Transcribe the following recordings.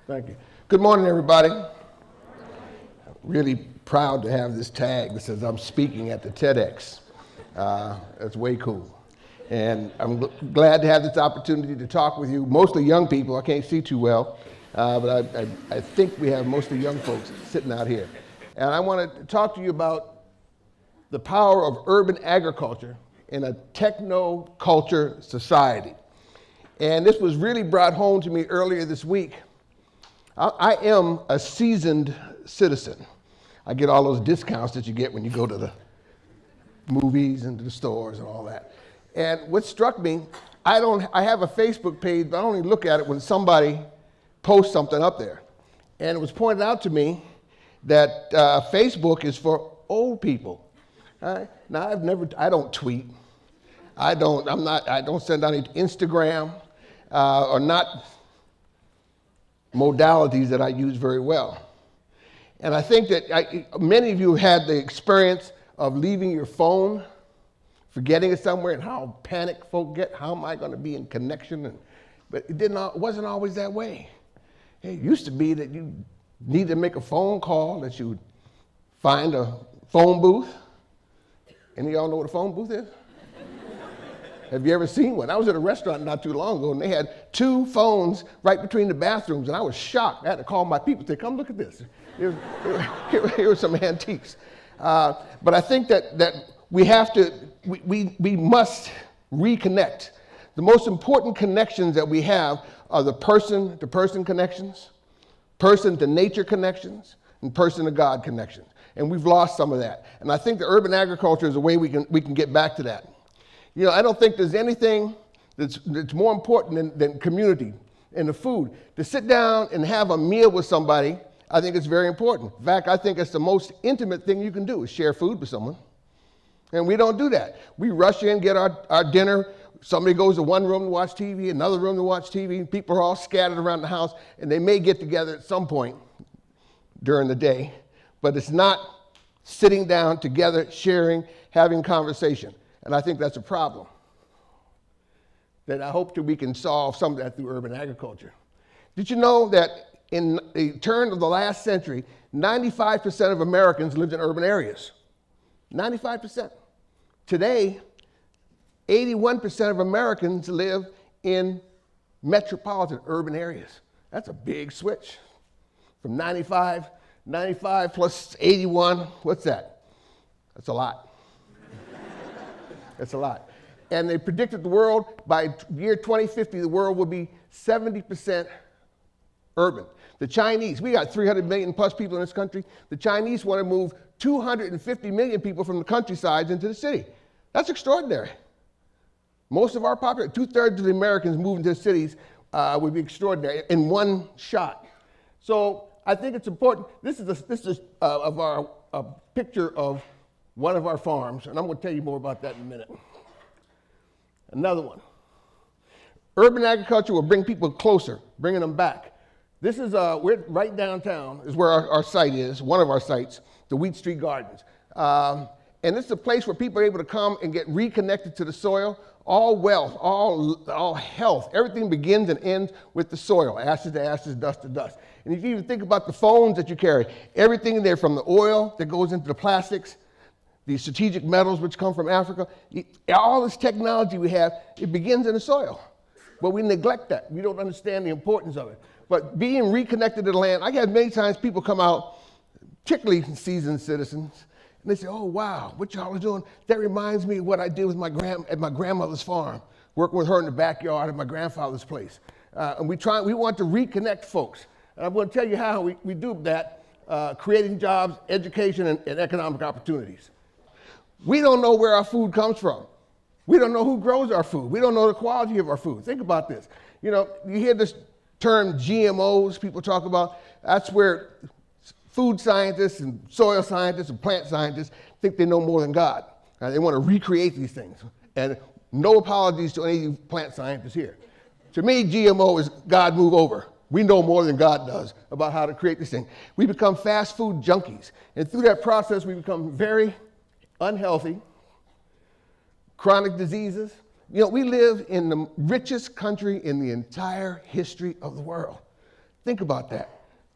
Thank you. Good morning, everybody. I'm really proud to have this tag that says I'm speaking at the TEDx. That's way cool. And I'm glad to have this opportunity to talk with you, mostly young people. I can't see too well, but I think we have mostly young folks sitting out here. And I want to talk to you about the power of urban agriculture in a techno-culture society. And this was really brought home to me earlier this week. I am a seasoned citizen. I get all those discounts that you get when you go to the movies and to the stores and all that. And what struck me, I have a Facebook page, but I only look at it when somebody posts something up there. And it was pointed out to me that Facebook is for old people. Now I don't tweet. I don't send out any Instagram or not modalities that I use very well. And I think that many of you had the experience of leaving your phone, forgetting it somewhere, and how panicked folk get. How am I going to be in connection? But it wasn't always that way. It used to be that you need to make a phone call, that you would find a phone booth. Any of y'all know what a phone booth is? Have you ever seen one? I was at a restaurant not too long ago, and they had 2 phones right between the bathrooms, and I was shocked. I had to call my people and say, come look at this. Here were some antiques. But I think that we must reconnect. The most important connections that we have are the person-to-person connections, person-to-nature connections, and person-to-God connections. And we've lost some of that. And I think the urban agriculture is a way we can get back to that. You know, I don't think there's anything that's more important than community and the food. To sit down and have a meal with somebody, I think it's very important. In fact, I think it's the most intimate thing you can do is share food with someone. And we don't do that. We rush in, get our dinner. Somebody goes to one room to watch TV, another room to watch TV. People are all scattered around the house, and they may get together at some point during the day, but it's not sitting down together, sharing, having conversation. And I think that's a problem that I hope that we can solve some of that through urban agriculture. Did you know that in the turn of the last century, 95% of Americans lived in urban areas? 95%. Today, 81% of Americans live in metropolitan urban areas. That's a big switch. From 95 plus 81, what's that? That's a lot. That's a lot. And they predicted the world, by year 2050, the world will be 70% urban. The Chinese, we got 300 million plus people in this country. The Chinese want to move 250 million people from the countrysides into the city. That's extraordinary. Most of our population, 2/3 of the Americans moving to the cities would be extraordinary in one shot. So I think it's important. This is a picture of one of our farms, and I'm going to tell you more about that in a minute. Another one. Urban agriculture will bring people closer, bringing them back. This is, we're right downtown is where our site is, one of our sites, the Wheat Street Gardens. And this is a place where people are able to come and get reconnected to the soil. All wealth, all health, everything begins and ends with the soil, ashes to ashes, dust to dust. And if you even think about the phones that you carry, everything in there from the oil that goes into the plastics, the strategic metals which come from Africa, all this technology we have, it begins in the soil. But we neglect that. We don't understand the importance of it. But being reconnected to the land, I have many times people come out, particularly seasoned citizens, and they say, oh, wow, what y'all are doing, that reminds me of what I did with at my grandmother's farm, working with her in the backyard at my grandfather's place. And we want to reconnect folks. And I'm going to tell you how we do that, creating jobs, education, and economic opportunities. We don't know where our food comes from. We don't know who grows our food. We don't know the quality of our food. Think about this. You know, you hear this term GMOs people talk about. That's where food scientists and soil scientists and plant scientists think they know more than God. They want to recreate these things. And no apologies to any plant scientists here. To me, GMO is God move over. We know more than God does about how to create this thing. We become fast food junkies. And through that process, we become very unhealthy, chronic diseases. You know, we live in the richest country in the entire history of the world. Think about that.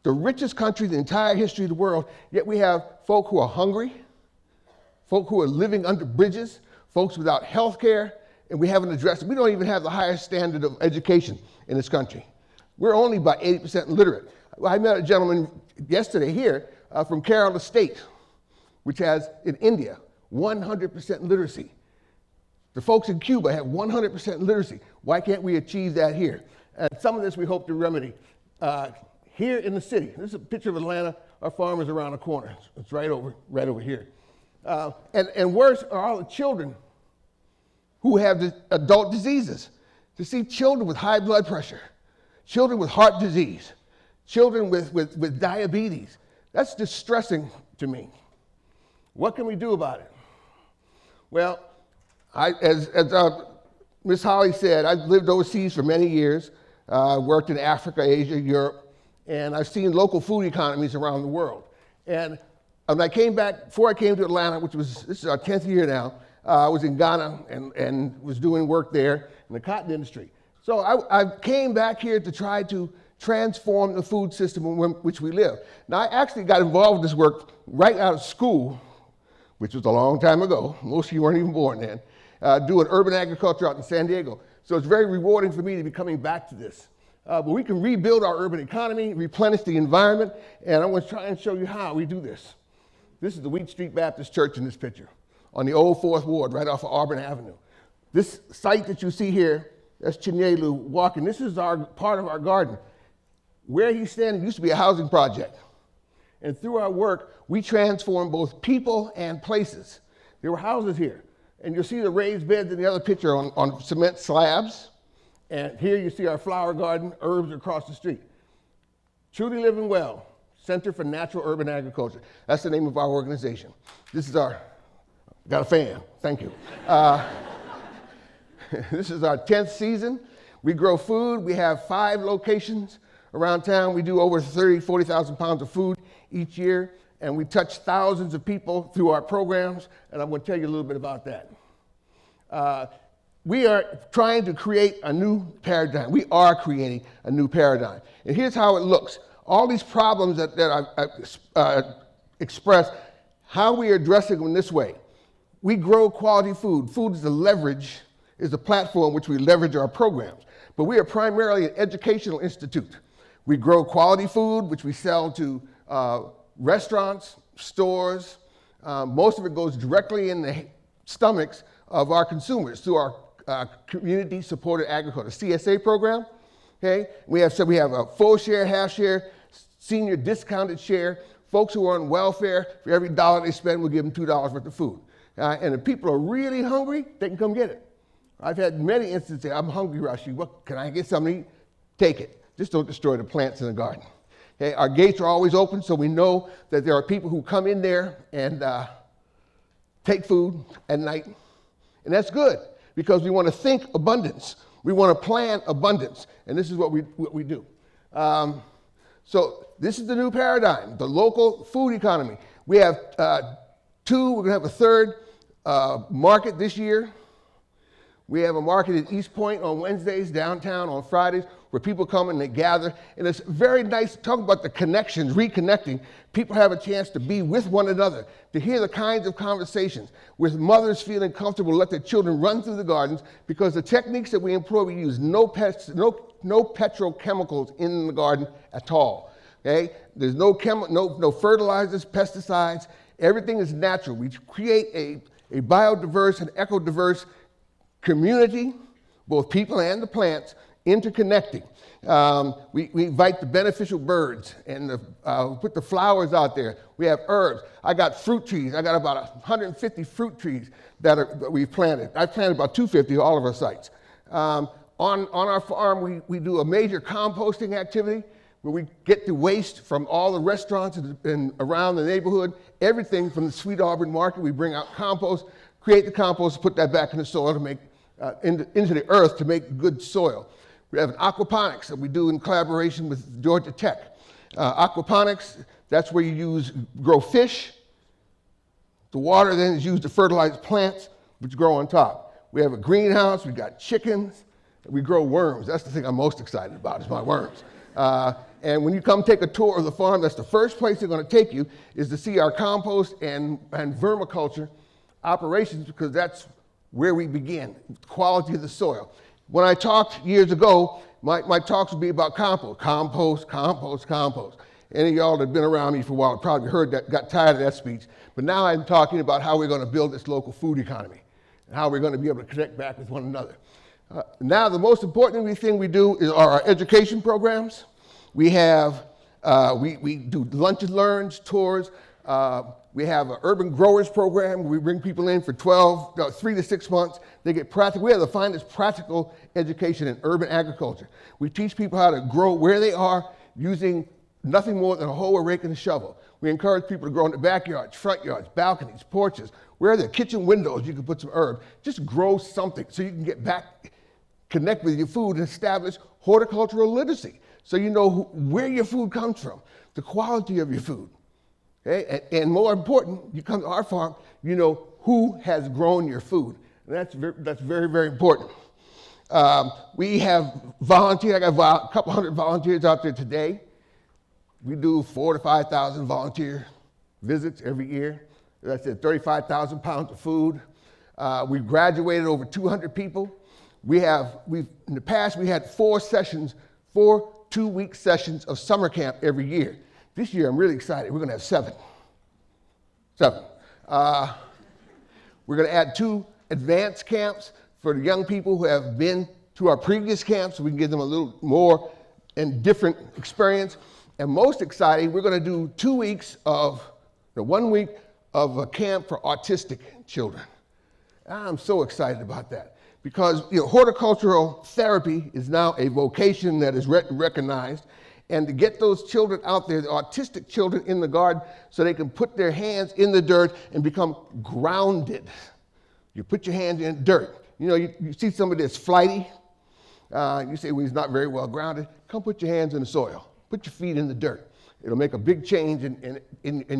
The richest country in the entire history of the world, yet we have folk who are hungry, folk who are living under bridges, folks without health care, and we haven't addressed it. We don't even have the highest standard of education in this country. We're only about 80% literate. I met a gentleman yesterday here from Kerala State, which has, in India, 100% literacy. The folks in Cuba have 100% literacy. Why can't we achieve that here? And some of this we hope to remedy. Here in the city, this is a picture of Atlanta. Our farm is around the corner. It's right over here. And worse are all the children who have the adult diseases. To see children with high blood pressure, children with heart disease, children with diabetes, that's distressing to me. What can we do about it? Well, as Ms. Holly said, I've lived overseas for many years, worked in Africa, Asia, Europe, and I've seen local food economies around the world. And when I came back, before I came to Atlanta, this is our 10th year now, I was in Ghana and was doing work there in the cotton industry. So I came back here to try to transform the food system in which we live. Now, I actually got involved in this work right out of school, which was a long time ago. Most of you weren't even born then, doing urban agriculture out in San Diego. So it's very rewarding for me to be coming back to this. But we can rebuild our urban economy, replenish the environment, and I'm going to try and show you how we do this. This is the Wheat Street Baptist Church in this picture, on the old 4th Ward, right off of Auburn Avenue. This site that you see here, that's Chinyelu walking. This is part of our garden. Where he's standing used to be a housing project. And through our work, we transformed both people and places. There were houses here. And you'll see the raised beds in the other picture on cement slabs. And here you see our flower garden, herbs across the street. Truly Living Well, Center for Natural Urban Agriculture. That's the name of our organization. This is got a fan, thank you. This is our 10th season. We grow food. We have 5 locations around town. We do over 40,000 pounds of food each year, and we touch thousands of people through our programs, and I'm going to tell you a little bit about that. We are trying to create a new paradigm. We are creating a new paradigm. And here's how it looks. All these problems that I've expressed, how we are addressing them this way. We grow quality food. Food is the leverage, is the platform which we leverage our programs. But we are primarily an educational institute. We grow quality food, which we sell to restaurants, stores. Most of it goes directly in the stomachs of our consumers through our community-supported agriculture, CSA program. Okay, we have a full share, half share, senior discounted share. Folks who are on welfare, for every $1 they spend, we'll give them $2 worth of food. And if people are really hungry, they can come get it. I've had many instances, I'm hungry, Rashid, what, can I get something to eat? Take it. Just don't destroy the plants in the garden. Okay, our gates are always open, so we know that there are people who come in there and take food at night. And that's good, because we want to think abundance. We want to plan abundance, and this is what we do. So this is the new paradigm, the local food economy. We have 2, we're going to have a 3rd market this year. We have a market at East Point on Wednesdays, downtown on Fridays, where people come and they gather. And it's very nice to talk about the connections, reconnecting. People have a chance to be with one another, to hear the kinds of conversations, with mothers feeling comfortable to let their children run through the gardens, because the techniques that we employ, we use no petrochemicals in the garden at all. Okay? There's no fertilizers, pesticides. Everything is natural. We create a biodiverse and eco-diverse community, both people and the plants, interconnecting. We invite the beneficial birds and put the flowers out there. We have herbs. I got fruit trees. I got about 150 fruit trees that we've planted. I've planted about 250 all of our sites. On our farm, we do a major composting activity where we get the waste from all the restaurants and around the neighborhood, everything from the Sweet Auburn market. We bring out compost, create the compost, put that back in the soil to make into the earth to make good soil. We have an aquaponics that we do in collaboration with Georgia Tech. Aquaponics, that's where you grow fish. The water then is used to fertilize plants, which grow on top. We have a greenhouse, we got chickens, we grow worms. That's the thing I'm most excited about, is my worms. And when you come take a tour of the farm, that's the first place they're going to take you, is to see our compost and vermiculture operations, because that's where we begin, quality of the soil. When I talked years ago, my talks would be about compost, compost, compost, compost. Any of y'all that have been around me for a while probably heard that, got tired of that speech. But now I'm talking about how we're going to build this local food economy and how we're going to be able to connect back with one another. Now the most important thing we do are our education programs. We have, we do lunch and learns, tours. We have an urban growers program. We bring people in for 3 to 6 months. They get practical. We have the finest practical education in urban agriculture. We teach people how to grow where they are using nothing more than a hoe, a rake, and a shovel. We encourage people to grow in the backyards, front yards, balconies, porches. Where there are kitchen windows, you can put some herb. Just grow something so you can get back, connect with your food, and establish horticultural literacy. So you know where your food comes from, the quality of your food. Okay? And more important, you come to our farm, you know who has grown your food. And that's very, very important. We have volunteers. I got a couple hundred volunteers out there today. We do 4,000 to 5,000 volunteer visits every year. That's 35,000 pounds of food. We've graduated over 200 people. In the past, we had 4 2-week sessions of summer camp every year. This year, I'm really excited. We're going to have 7. We're going to add 2 advanced camps for the young people who have been to our previous camps, so we can give them a little more and different experience. And most exciting, we're going to do 2 weeks of, 1 week of a camp for autistic children. I'm so excited about that because horticultural therapy is now a vocation that is recognized. And to get those children out there, the autistic children in the garden, so they can put their hands in the dirt and become grounded. You put your hands in dirt. You see somebody that's flighty. You say, well, he's not very well grounded. Come put your hands in the soil. Put your feet in the dirt. It'll make a big change in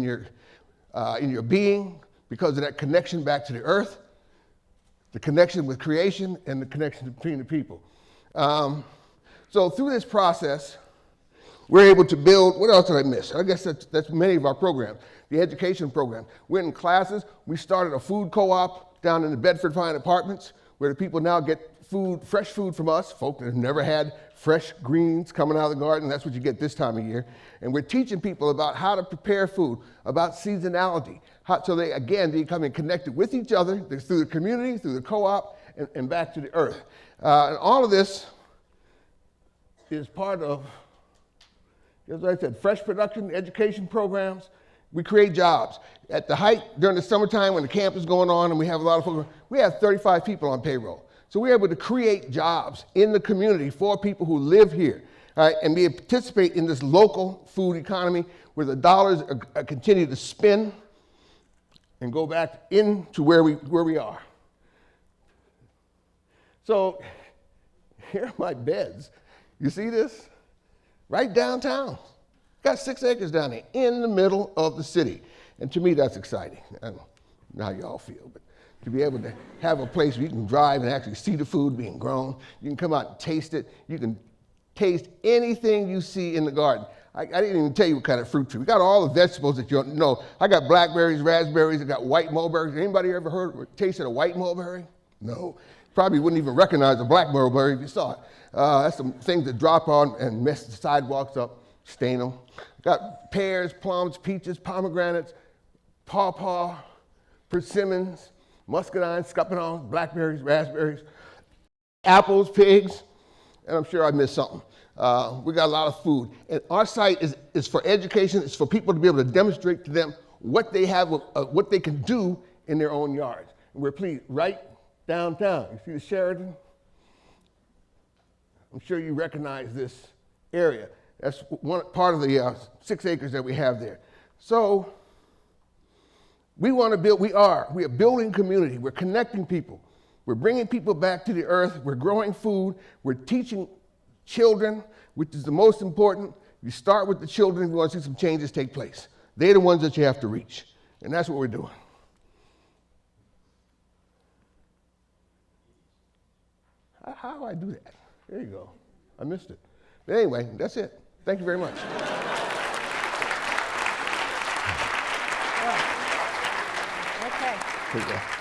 your being because of that connection back to the earth, the connection with creation, and the connection between the people. So through this process, we're able to build, what else did I miss? I guess that's many of our programs. The education program. We're in classes. We started a food co-op down in the Bedford Fine Apartments where the people now get food, fresh food from us, folk that have never had fresh greens coming out of the garden. That's what you get this time of year. And we're teaching people about how to prepare food, about seasonality, so they, again, becoming connected with each other through the community, through the co-op, and back to the earth. And all of this is part of, as I said, fresh production education programs. We create jobs. At the height, during the summertime when the camp is going on and we have a lot of folks, we have 35 people on payroll. So we're able to create jobs in the community for people who live here, right, and participate in this local food economy where the dollars continue to spin and go back into where we are. So here are my beds. You see this? Right downtown. Got 6 acres down there in the middle of the city. And to me, that's exciting. I don't know how y'all feel, but to be able to have a place where you can drive and actually see the food being grown. You can come out and taste it. You can taste anything you see in the garden. I didn't even tell you what kind of fruit tree. We got all the vegetables that you know. I got blackberries, raspberries, I got white mulberries. Anybody ever heard or tasted a white mulberry? No. Probably wouldn't even recognize a black mulberry if you saw it. That's some things that drop on and mess the sidewalks up, stain them. Got pears, plums, peaches, pomegranates, pawpaw, persimmons, muscadines, scuppernong, blackberries, raspberries, apples, pigs, and I'm sure I missed something. We got a lot of food. And our site is for education. It's for people to be able to demonstrate to them what they have, what they can do in their own yards. And we're pleased, right downtown. You see the Sheridan? I'm sure you recognize this area. That's one part of the 6 acres that we have there. So we want to build, we are building community. We're connecting people. We're bringing people back to the earth. We're growing food. We're teaching children, which is the most important. You start with the children if you want to see some changes take place. They're the ones that you have to reach. And that's what we're doing. How do I do that? There you go. I missed it. Anyway, that's it. Thank you very much. Okay. Take care.